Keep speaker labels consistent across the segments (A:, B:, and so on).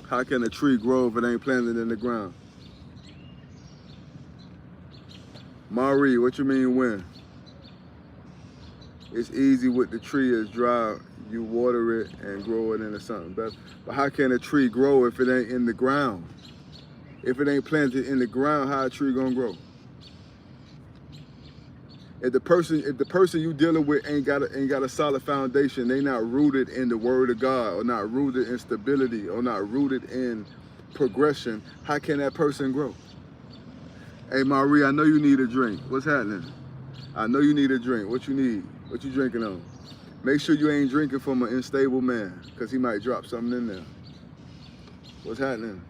A: How can a tree grow if it ain't planted in the ground? Marie, what you mean when? It's easy with the tree is dry. You water it and grow it into something better. But how can a tree grow if it ain't in the ground? If it ain't planted in the ground, how a tree gonna grow? If the person you dealing with ain't got a solid foundation, they not rooted in the word of God, or not rooted in stability, or not rooted in progression, how can that person grow? Hey Marie, I know you need a drink. What's happening? I know you need a drink. What you need? What you drinking on? Make sure you ain't drinking from an unstable man, because he might drop something in there. What's happening?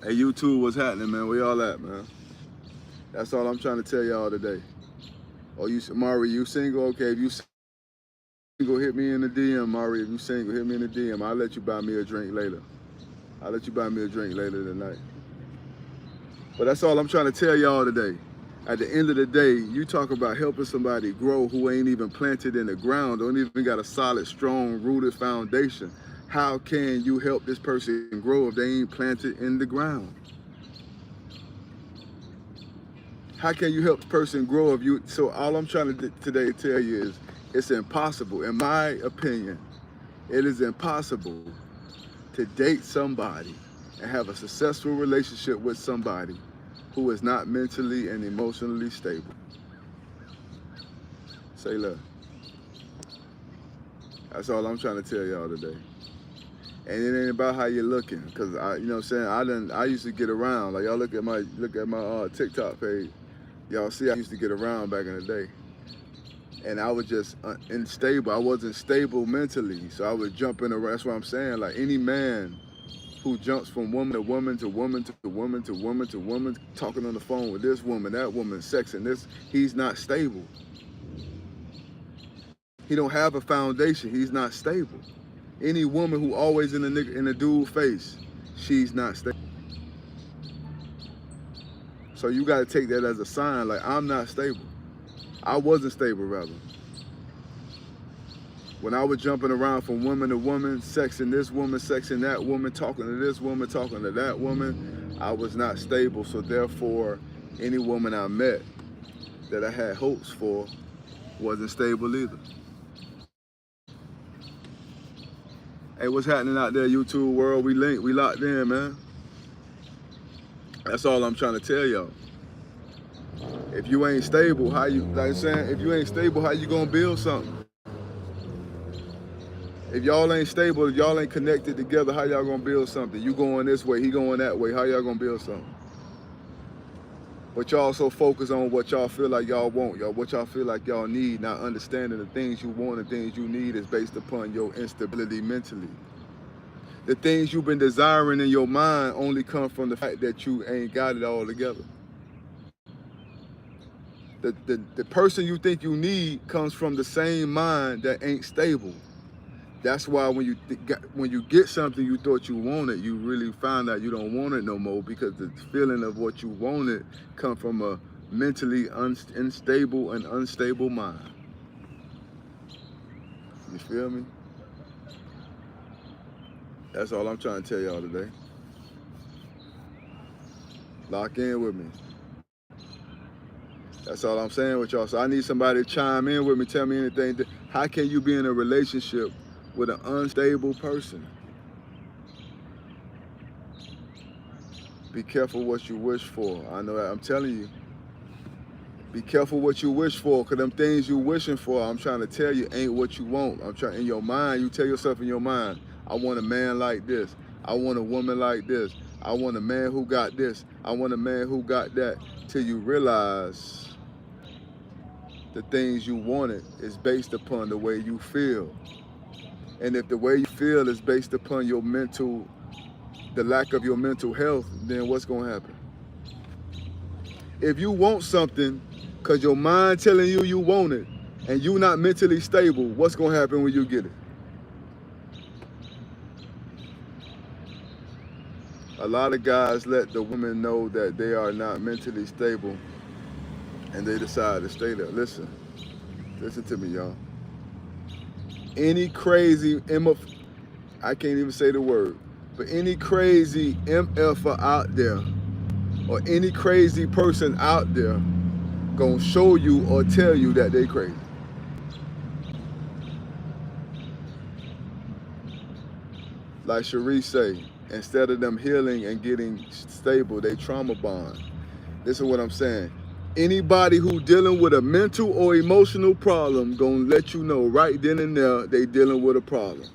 A: Hey, you too, what's happening, man? Where y'all at, man? That's all I'm trying to tell y'all today. Oh, Mari, you single? Okay, if you single, hit me in the DM, Mari. If you single, hit me in the DM. I'll let you buy me a drink later. I'll let you buy me a drink later tonight. But that's all I'm trying to tell y'all today. At the end of the day, you talk about helping somebody grow who ain't even planted in the ground, don't even got a solid, strong, rooted foundation. How can you help this person grow if they ain't planted in the ground? How can you help the person grow if you, so all I'm trying to today tell you is it's impossible. In my opinion, it is impossible to date somebody and have a successful relationship with somebody who is not mentally and emotionally stable. Say less. That's all I'm trying to tell y'all today. And it ain't about how you're looking, cause you know what I'm saying, I used to get around. Like y'all look at my TikTok page. Y'all see I used to get around back in the day. And I was just unstable. I wasn't stable mentally. So I was jumping around. That's what I'm saying. Like any man who jumps from woman to woman to woman to woman to woman to woman, talking on the phone with this woman, that woman, sexing this, he's not stable. He don't have a foundation. He's not stable. Any woman who always in a dude face, she's not stable. So you got to take that as a sign. Like I'm not stable. I wasn't stable, rather. When I was jumping around from woman to woman, sexing this woman, sexing that woman, talking to this woman, talking to that woman, I was not stable. So therefore, any woman I met that I had hopes for wasn't stable either. Hey, what's happening out there, YouTube world? We linked, we locked in, man. That's all I'm trying to tell y'all. If you ain't stable, how you, like I'm saying, if you ain't stable, how you gonna build something? If y'all ain't stable, if y'all ain't connected together, how y'all gonna build something? You going this way, he going that way, how y'all gonna build something? But y'all so focused on what y'all feel like y'all want, what y'all feel like y'all need, not understanding the things you want and things you need is based upon your instability mentally. The things you've been desiring in your mind only come from the fact that you ain't got it all together. The person you think you need comes from the same mind that ain't stable. That's why when you get something you thought you wanted, you really find out you don't want it no more, because the feeling of what you wanted come from a mentally unstable and unstable mind. You feel me? That's all I'm trying to tell y'all today. Lock in with me. That's all I'm saying with y'all. So I need somebody to chime in with me, tell me anything. How can you be in a relationship with an unstable person? Be careful what you wish for. I know that, I'm telling you. Be careful what you wish for, because them things you wishing for, I'm trying to tell you, ain't what you want. In your mind, you tell yourself in your mind, I want a man like this. I want a woman like this. I want a man who got this. I want a man who got that. Till you realize the things you wanted is based upon the way you feel. And if the way you feel is based upon your the lack of your mental health, then what's gonna happen? If you want something because your mind telling you you want it and you not mentally stable, what's gonna happen when you get it? A lot of guys let the women know that they are not mentally stable and they decide to stay there. Listen to me, y'all. Any crazy, I can't even say the word, For any crazy MFer out there or any crazy person out there gonna show you or tell you that they crazy. Like Sharice say, instead of them healing and getting stable, they trauma bond. This is what I'm saying. Anybody who dealing with a mental or emotional problem gonna let you know right then and there they dealing with a problem.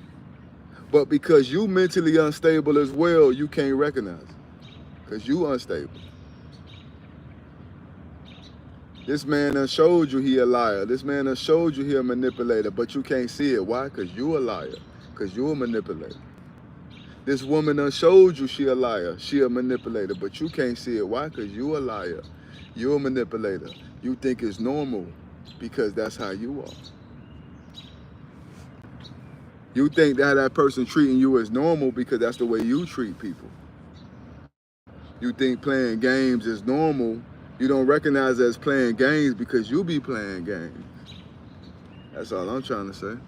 A: But because you mentally unstable as well, you can't recognize it. Because you unstable. This man done showed you he a liar. This man done showed you he a manipulator, but you can't see it. Why? Because you a liar. Because you a manipulator. This woman done showed you she a liar. She a manipulator, but you can't see it. Why? Because you a liar. You a manipulator. You think it's normal because that's how you are. You think that person treating you as normal because that's the way you treat people. You think playing games is normal. You don't recognize it as playing games because you be playing games. That's all I'm trying to say.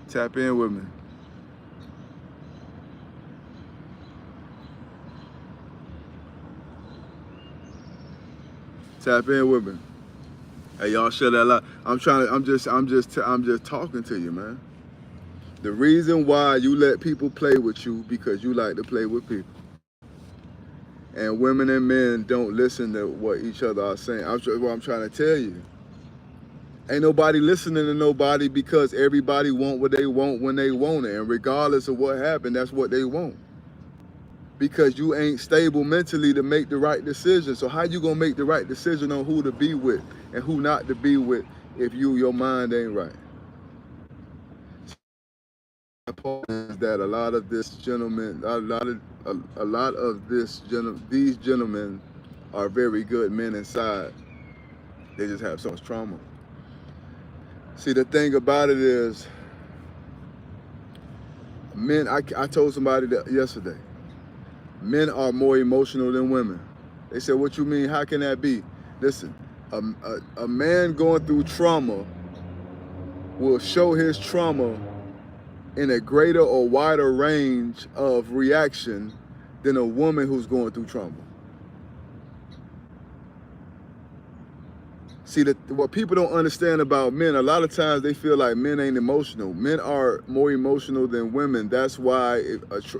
A: Tap in with me. Tap in with me. Hey, y'all share that lot. I'm just talking to you, man. The reason why you let people play with you because you like to play with people. And women and men don't listen to what each other are saying. What I'm trying to tell you. Ain't nobody listening to nobody because everybody want what they want when they want it. And regardless of what happened, that's what they want. Because you ain't stable mentally to make the right decision. So how you gonna make the right decision on who to be with and who not to be with if your mind ain't right? My point is that a lot of these gentlemen are very good men inside. They just have so much trauma. See, the thing about it is, men, I told somebody that yesterday, men are more emotional than women. They said, what you mean? How can that be? Listen, a man going through trauma will show his trauma in a greater or wider range of reaction than a woman who's going through trauma. See, what people don't understand about men, a lot of times they feel like men ain't emotional. Men are more emotional than women. That's why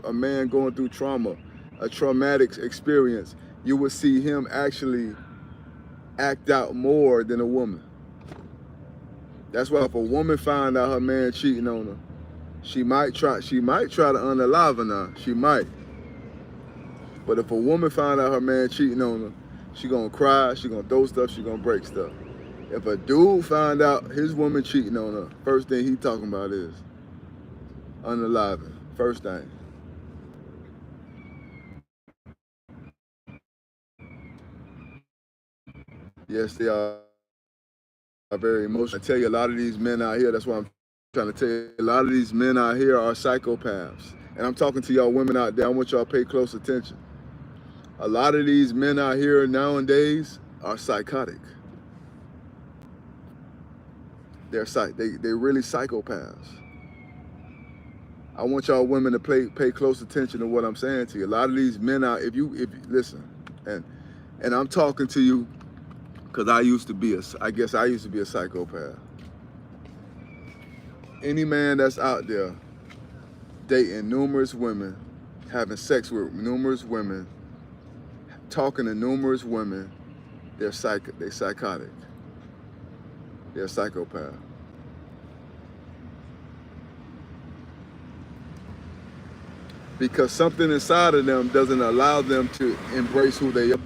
A: a man going through trauma, a traumatic experience, you will see him actually act out more than a woman. That's why if a woman find out her man cheating on her, she might try to unalive her. She might. But if a woman find out her man cheating on her, she gonna cry, she gonna throw stuff, she gonna break stuff. If a dude find out his woman cheating on her, first thing he talking about is unaliving. First thing. Yes, they are very emotional. I tell you, a lot of these men out here, that's why I'm trying to tell you, a lot of these men out here are psychopaths. And I'm talking to y'all women out there, I want y'all to pay close attention. A lot of these men out here nowadays are psychotic. They're really psychopaths. I want y'all women to pay close attention to what I'm saying to you. A lot of these men out, if you listen, and I'm talking to you because I used to be a psychopath. Any man that's out there dating numerous women, having sex with numerous women, talking to numerous women, they're psychotic. They're a psychopath. Because something inside of them doesn't allow them to embrace who they are.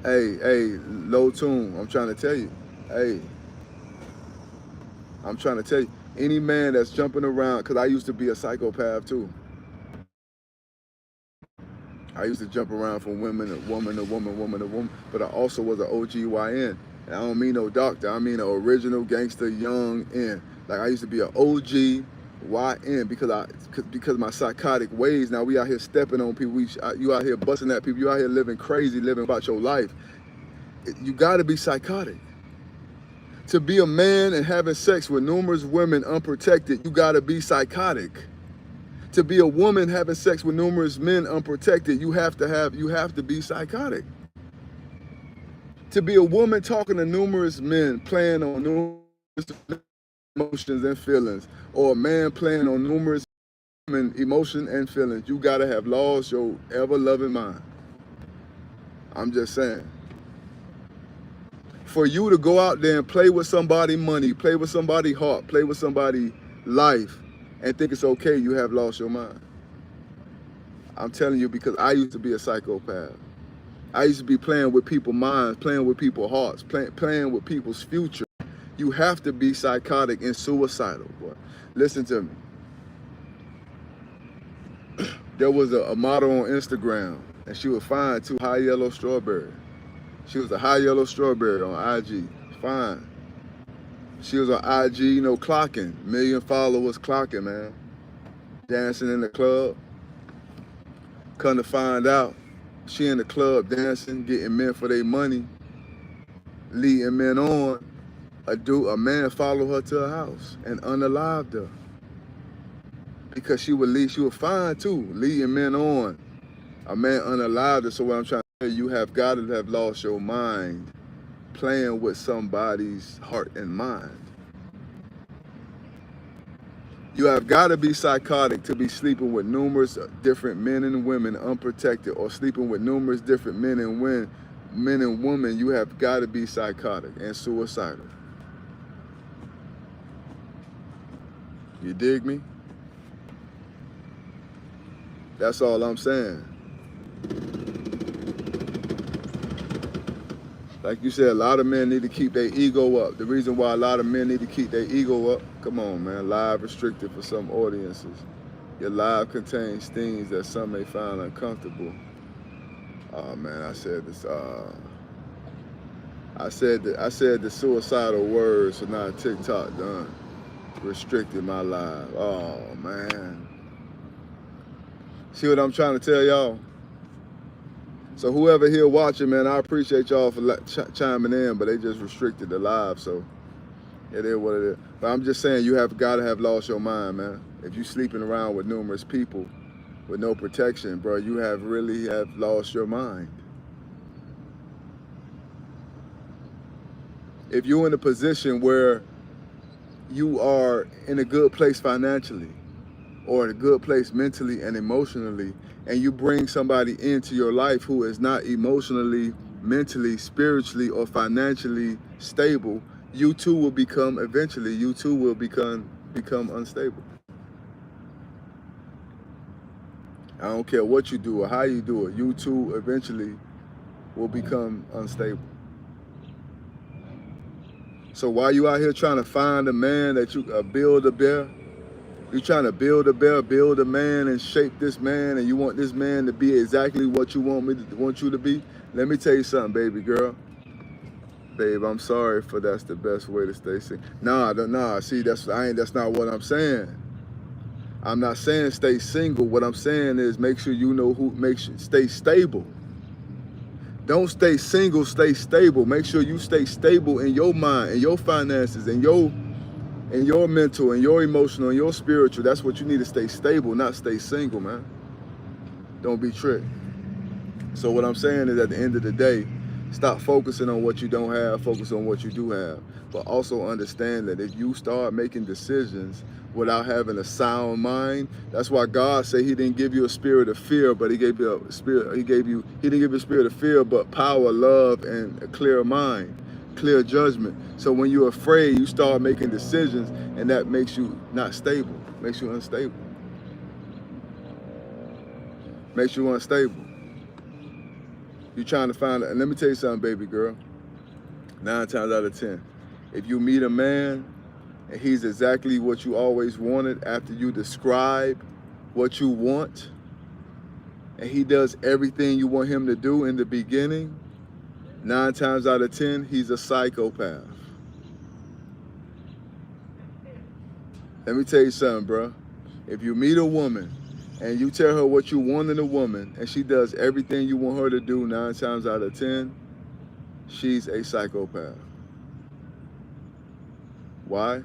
A: Hey, low tune, I'm trying to tell you. Hey, I'm trying to tell you, any man that's jumping around, because I used to be a psychopath too. I used to jump around from woman to woman, but I also was an OGYN. And I don't mean no doctor, I mean an original gangster young N. Like I used to be an OGYN because of my psychotic ways. Now we out here stepping on people, you out here busting at people, you out here living crazy, living about your life. You gotta be psychotic To be a man and having sex with numerous women unprotected, you gotta be psychotic. To be a woman having sex with numerous men unprotected, you have to be psychotic. To be a woman talking to numerous men, playing on numerous emotions and feelings, or a man playing on numerous women emotion and feelings, you gotta have lost your ever-loving mind. I'm just saying. For you to go out there and play with somebody's money, play with somebody's heart, play with somebody's life, and think it's okay, you have lost your mind. I'm telling you, because I used to be a psychopath. I used to be playing with people's minds, playing with people's hearts, playing with people's future. You have to be psychotic and suicidal, boy. Listen to me. There was a model on Instagram, and she was fine too, high yellow strawberry. She was a high yellow strawberry on IG, fine. She was on IG, you know, clocking, million followers clocking, man. Dancing in the club. Come to find out, she in the club dancing, getting men for their money, leading men on. A man followed her to her house and unalived her. Because she was fine too, leading men on. A man unalived her. So what I'm trying to say, you have got to have lost your mind playing with somebody's heart and mind. You have got to be psychotic to be sleeping with numerous different men and women unprotected, or sleeping with numerous different men and women. You have got to be psychotic and suicidal. You dig me? That's all I'm saying. Like you said, a lot of men need to keep their ego up. The reason why a lot of men need to keep their ego up, come on, man, live restricted for some audiences. Your live contains things that some may find uncomfortable. Oh man, I said this. I said the suicidal words, so now TikTok done restricted my live. Oh man. See what I'm trying to tell y'all? So whoever here watching, man, I appreciate y'all for chiming in, but they just restricted the live, so it is what it is. But I'm just saying, you have got to have lost your mind, man. If you sleeping around with numerous people with no protection, bro, you really have lost your mind. If you're in a position where you are in a good place financially, or in a good place mentally and emotionally, and you bring somebody into your life who is not emotionally, mentally, spiritually, or financially stable, you too will become unstable. I don't care what you do or how you do it, you too eventually will become unstable. So while you out here trying to find a man that you build a bear, you're trying to build a bear, build a man, and shape this man, and you want this man to be exactly what you want you to be. Let me tell you something, baby girl. Babe, I'm sorry if that's the best way to stay single. Nah. See, that's not what I'm saying. I'm not saying stay single. What I'm saying is make sure you know stay stable. Don't stay single, stay stable. Make sure you stay stable in your mind, in your finances, in your mental, and your emotional, and your spiritual. That's what you need to stay stable, not stay single, man. Don't be tricked. So what I'm saying is, at the end of the day, stop focusing on what you don't have, focus on what you do have. But also understand that if you start making decisions without having a sound mind, that's why God said he didn't give you a spirit of fear, but he didn't give you a spirit of fear, but power, love, and a clear mind, clear judgment. So when you're afraid, you start making decisions, and that makes you not stable, makes you unstable. Makes you unstable. You're trying to find, and let me tell you something, baby girl. 9 times out of 10, if you meet a man and he's exactly what you always wanted after you describe what you want, and he does everything you want him to do in the beginning, 9 times out of 10, he's a psychopath. Let me tell you something, bro. If you meet a woman and you tell her what you want in a woman, and she does everything you want her to do 9 times out of 10, she's a psychopath. Why?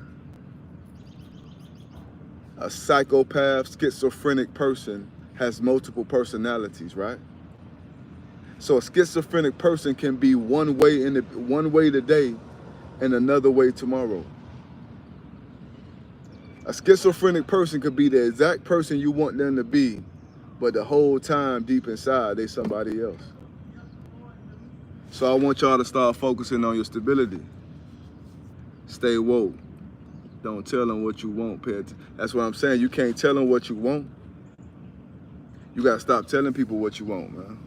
A: A psychopath, schizophrenic person has multiple personalities, right? So a schizophrenic person can be one way today and another way tomorrow. A schizophrenic person could be the exact person you want them to be, but the whole time deep inside they somebody else. So I want y'all to start focusing on your stability. Stay woke. Don't tell them what you want, Pet. That's what I'm saying. You can't tell them what you want. You gotta stop telling people what you want, man.